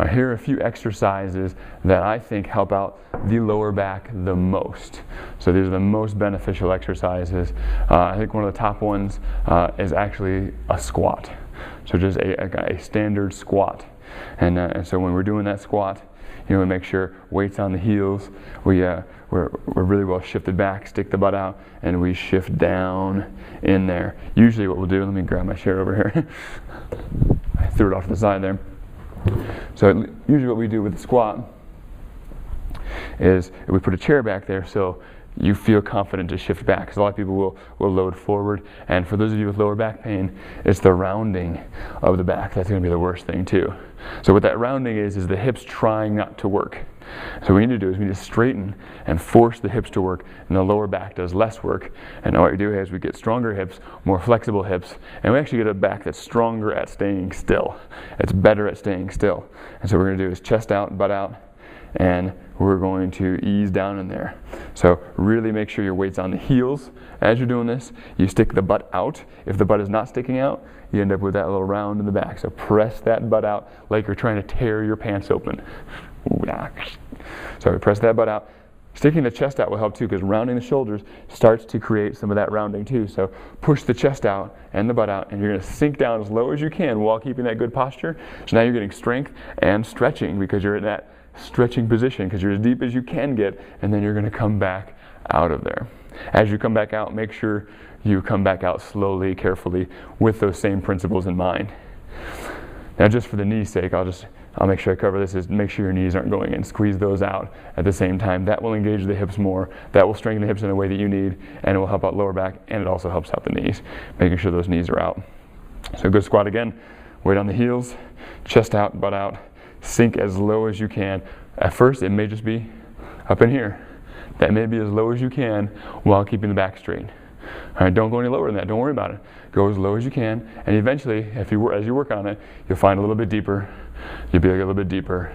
Here are a few exercises that I think help out the lower back the most. So these are the most beneficial exercises. I think one of the top ones is actually a squat. So just a standard squat. And so when we're doing that squat, we make sure weight's on the heels. We're really well shifted back, stick the butt out, and we shift down in there. Usually what we'll do, let me grab my chair over here. I threw it off to the side there. So usually what we do with the squat is we put a chair back there so you feel confident to shift back, because a lot of people will load forward, and for those of you with lower back pain, it's the rounding of the back that's going to be the worst thing too. So what that rounding is the hips trying not to work. So what we need to do is we need to straighten and force the hips to work, and the lower back does less work. And what we do is we get stronger hips, more flexible hips, and we actually get a back that's stronger at staying still. It's better at staying still. And so what we're going to do is chest out, butt out, and we're going to ease down in there. So really make sure your weight's on the heels as you're doing this. You stick the butt out. If the butt is not sticking out, you end up with that little round in the back. So press that butt out like you're trying to tear your pants open. So we press that butt out. Sticking the chest out will help too, because rounding the shoulders starts to create some of that rounding too. So push the chest out and the butt out, and you're going to sink down as low as you can while keeping that good posture. So now you're getting strength and stretching, because you're in that stretching position, because you're as deep as you can get, and then you're going to come back out of there. As you come back out, make sure you come back out slowly, carefully, with those same principles in mind. Now, just for the knee's sake, I'll make sure I cover this, is make sure your knees aren't going in. Squeeze those out at the same time. That will engage the hips more. That will strengthen the hips in the way that you need, and it will help out lower back, and it also helps out the knees, making sure those knees are out. So good squat again. Weight on the heels, chest out, butt out. Sink as low as you can. At first, it may just be up in here. That may be as low as you can while keeping the back straight. All right, don't go any lower than that. Don't worry about it. Go as low as you can, and eventually, as you work on it, you'll find a little bit deeper. You'll be a little bit deeper,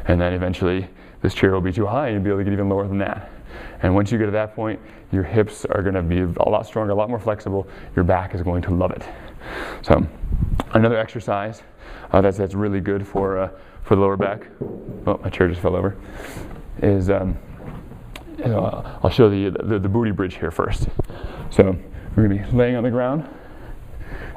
and then eventually, this chair will be too high, and you'll be able to get even lower than that. And once you get to that point, your hips are going to be a lot stronger, a lot more flexible. Your back is going to love it. So, another exercise that's really good for the lower back. Oh, my chair just fell over. Is I'll show the booty bridge here first. So we're going to be laying on the ground,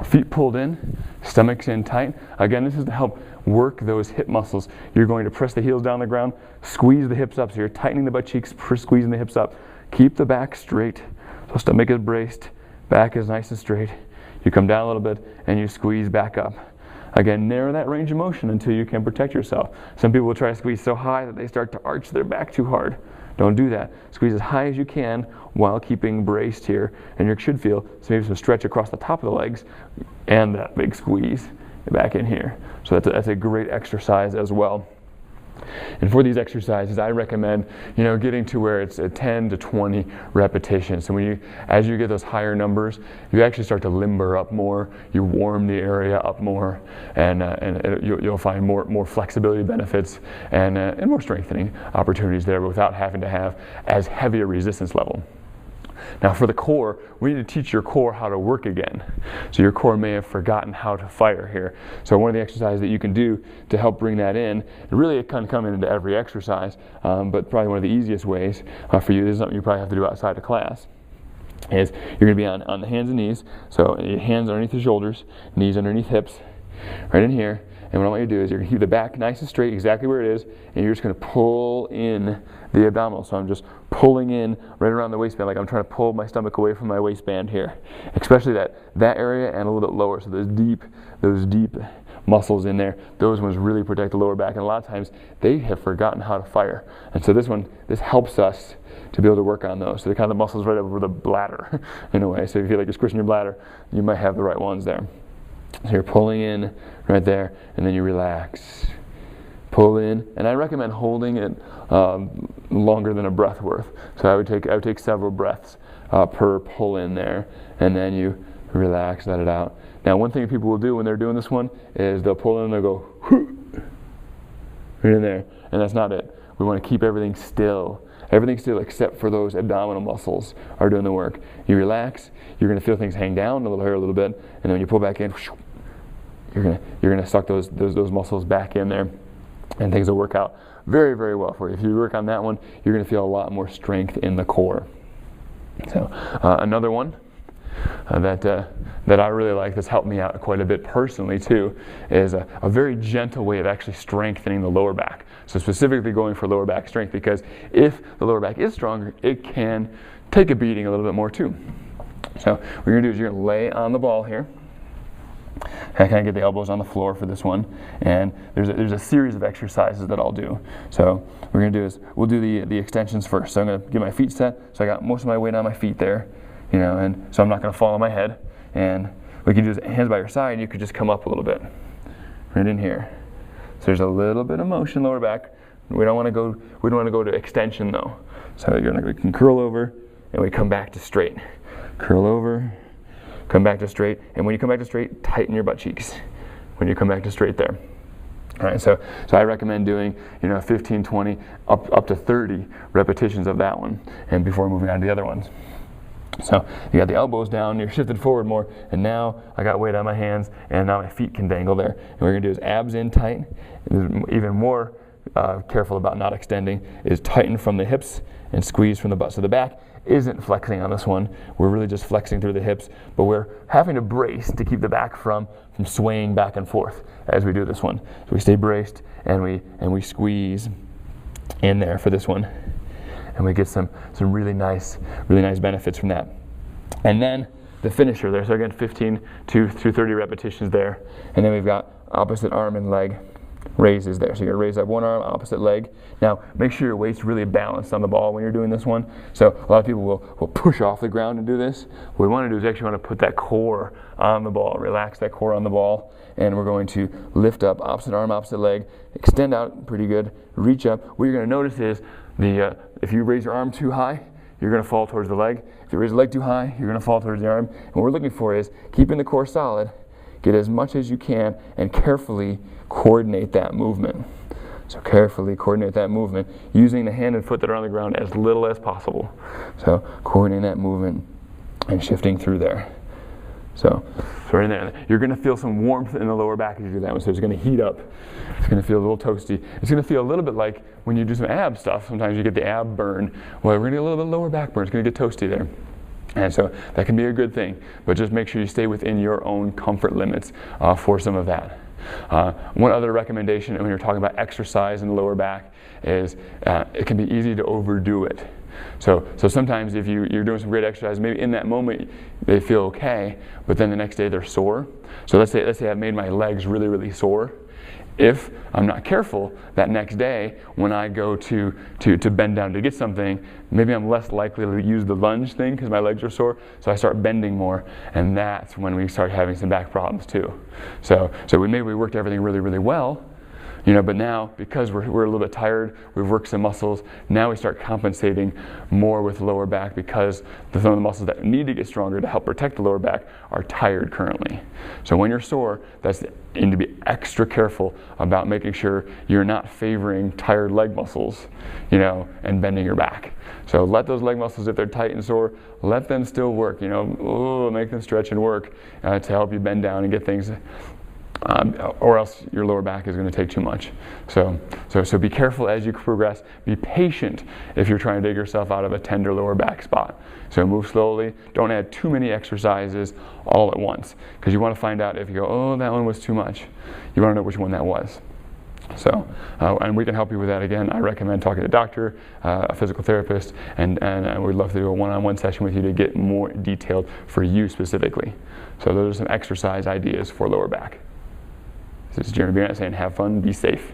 feet pulled in, stomach's in tight. Again, this is to help work those hip muscles. You're going to press the heels down the ground, squeeze the hips up. So you're tightening the butt cheeks, squeezing the hips up. Keep the back straight. So stomach is braced, back is nice and straight. You come down a little bit and you squeeze back up. Again, narrow that range of motion until you can protect yourself. Some people will try to squeeze so high that they start to arch their back too hard. Don't do that. Squeeze as high as you can while keeping braced here, and you should feel maybe some stretch across the top of the legs and that big squeeze back in here. So that's a great exercise as well. And for these exercises, I recommend, getting to where it's 10 to 20 repetitions. So as you get those higher numbers, you actually start to limber up more. You warm the area up more, and you'll find more flexibility benefits and more strengthening opportunities there, without having to have as heavy a resistance level. Now for the core, we need to teach your core how to work again. So your core may have forgotten how to fire here. So one of the exercises that you can do to help bring that in, and really it can come into every exercise, but probably one of the easiest ways for you, this is something you probably have to do outside of class, is you're going to be on the hands and knees. So your hands underneath the shoulders, knees underneath hips, right in here. And what I want you to do is you're going to keep the back nice and straight, exactly where it is, and you're just going to pull in the abdominal. So I'm just pulling in right around the waistband, like I'm trying to pull my stomach away from my waistband here. Especially that area and a little bit lower. So those deep muscles in there, those ones really protect the lower back. And a lot of times they have forgotten how to fire. And so this helps us to be able to work on those. So they're kind of the muscles right over the bladder in a way. So if you feel like you're squishing your bladder, you might have the right ones there. So you're pulling in right there, and then you relax. Pull in, and I recommend holding it longer than a breath worth. So I would take several breaths per pull in there, and then you relax, let it out. Now, one thing people will do when they're doing this one is they'll pull in and they'll go right in there, and that's not it. We want to keep everything still. Everything still except for those abdominal muscles are doing the work. You relax, you're going to feel things hang down a little bit, and then when you pull back in, you're going to suck those muscles back in there. and things will work out very, very well for you. If you work on that one, you're going to feel a lot more strength in the core. So another one that I really like, that's helped me out quite a bit personally too, is a very gentle way of actually strengthening the lower back. So specifically going for lower back strength, because if the lower back is stronger, it can take a beating a little bit more too. So what you're going to do is you're going to lay on the ball here. I kind of get the elbows on the floor for this one, and there's a series of exercises that I'll do. So what we're going to do is we'll do the extensions first. So I'm going to get my feet set, so I got most of my weight on my feet there, and so I'm not going to fall on my head. And what you can do is hands by your side, you could just come up a little bit, right in here. So there's a little bit of motion lower back. We don't want to go to extension though. So we can curl over, and we come back to straight. Curl over, come back to straight, and when you come back to straight, tighten your butt cheeks. When you come back to straight there. All right, so I recommend doing 15, 20, up to 30 repetitions of that one, and before moving on to the other ones. So you got the elbows down, you're shifted forward more, and now I got weight on my hands, and now my feet can dangle there. And what we're gonna do is abs in tight. Even more careful about not extending is tighten from the hips and squeeze from the butt. So the back isn't flexing on this one. We're really just flexing through the hips, but we're having to brace to keep the back from swaying back and forth as we do this one. So we stay braced, and we squeeze in there for this one, and we get some really nice benefits from that. And then the finisher there. So again, 15 to 30 repetitions there, and then we've got opposite arm and leg raises there. So you're going to raise up one arm, opposite leg. Now, make sure your weight's really balanced on the ball when you're doing this one. So a lot of people will push off the ground and do this. What we want to do is actually want to put that core on the ball, relax that core on the ball, and we're going to lift up, opposite arm, opposite leg, extend out pretty good, reach up. What you're going to notice is if you raise your arm too high, you're going to fall towards the leg. If you raise the leg too high, you're going to fall towards the arm. And what we're looking for is keeping the core solid, get as much as you can, and carefully coordinate that movement. So carefully coordinate that movement using the hand and foot that are on the ground as little as possible. So coordinating that movement and shifting through there. So right in there, you're going to feel some warmth in the lower back as you do that one. So it's going to heat up. It's going to feel a little toasty. It's going to feel a little bit like when you do some ab stuff. Sometimes you get the ab burn. Well, we're going to get a little bit lower back burn. It's going to get toasty there. And so that can be a good thing, but just make sure you stay within your own comfort limits for some of that. One other recommendation when you're talking about exercise in the lower back is it can be easy to overdo it. So sometimes if you're doing some great exercise, maybe in that moment they feel okay, but then the next day they're sore. So let's say I've made my legs really, really sore. If I'm not careful, that next day when I go to bend down to get something, maybe I'm less likely to use the lunge thing because my legs are sore, so I start bending more, and that's when we start having some back problems too. So maybe we worked everything really, really well, but now because we're a little bit tired, we've worked some muscles, now we start compensating more with lower back because some of the muscles that need to get stronger to help protect the lower back are tired currently. So when you're sore, you need to be extra careful about making sure you're not favoring tired leg muscles, and bending your back. So let those leg muscles, if they're tight and sore, let them still work, make them stretch and work to help you bend down and get things, or else your lower back is going to take too much. So be careful as you progress. Be patient if you're trying to dig yourself out of a tender lower back spot. So move slowly. Don't add too many exercises all at once, because you want to find out if you go, oh, that one was too much. You want to know which one that was. So, and we can help you with that. Again, I recommend talking to a doctor, a physical therapist, and we'd love to do a one-on-one session with you to get more detailed for you specifically. So those are some exercise ideas for lower back. This is Jeremy Burnett saying have fun, be safe.